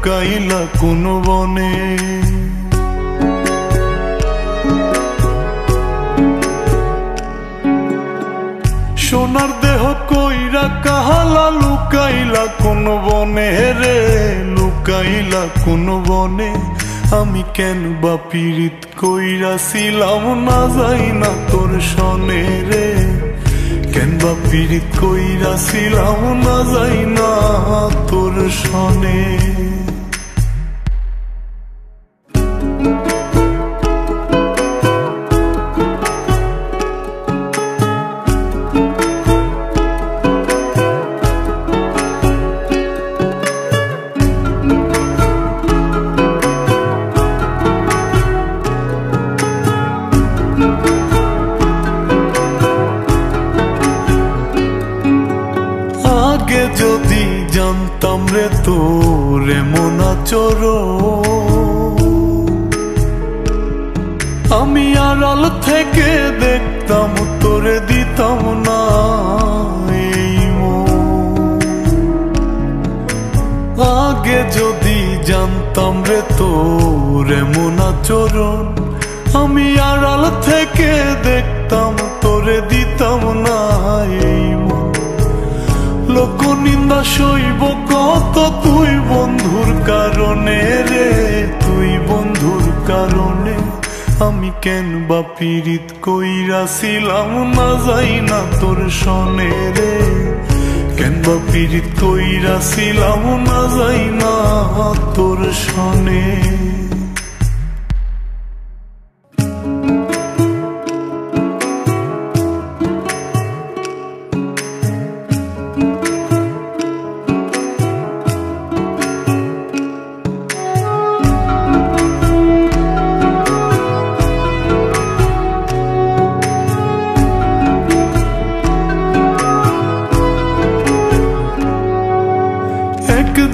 লুকাইলা কোন বনে। সোনার দেহ কইরা কাহালা লুকাইলা কোন বনে রে, লুকাইলা কোন বনে। আমি কেন বা পীড়িত কইরাছিলাম না যাই না তোর সনে রে, কেন বা পীড়িত কইরাছিলাম না যাই না তোর সনে। আগে যদি জানতাম রে তোর এমন আচরণ, আমি আড়াল থেকে দেখতাম তোরে দিতাম না এই মন। আগে যদি জানতাম রে তোর এমন আচরণ, আমি আড়াল থেকে দেখতাম তোরে দিতাম না এই মন। লোক নিন্দা সইব কত তুই বন্ধুর কারণে রে, তুই বন্ধুর কারণে। আমি কেন বা পীড়িত কইরাছিলাম না যাই না তোর সনে রে, কেন বা পীড়িত কইরাছিলাম না যাই না তোর সনে।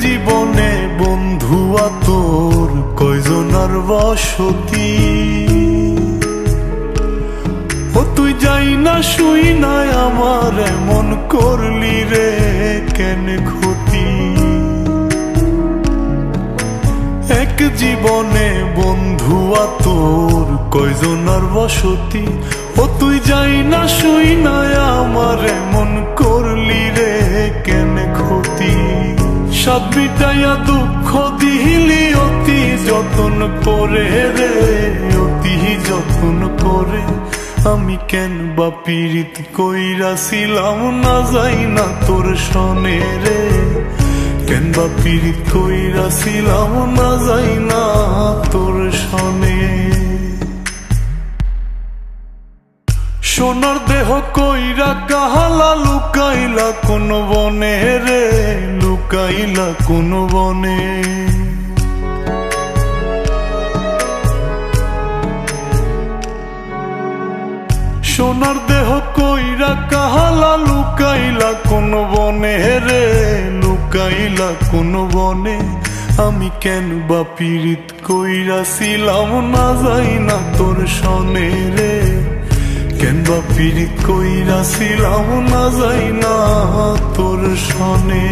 জীবনে বন্ধুয়া তোর কয়জনার বসতি, ও তুই যাই না শুই নাই আমার এমন করলি রে কেন ক্ষতি। এক জীবনে বন্ধুয়া তোর কয়জনার বসতি, ও তুই যাই না শুই নাই আমার এমন করলি রে কেন ক্ষতি। সাত বিটাইয়া দুঃখ দিলি অতি যতন করে রে, অতি যতন করে। আমি কেন বা পীড়িত কইরাছিলাম না যাই না তোর সনে রে, কেন বা পীড়িত কইরাছিলাম না যাই না তোর সনে। সোনার দেহ কইরা কাহালা লুকাইলা কোন বনে রে, লুকাইলা কোন বনে। সোনার দেহ কইরা কাহালা লুকাইলা কোন বনে রে, লুকাইলা কোন বনে। আমি কেন বা পীড়িত কইরাছিলাম না যাই না তোর সনে রে, কেন বা পীড়িত কইরাছিলাম না যাই না তোর সনে।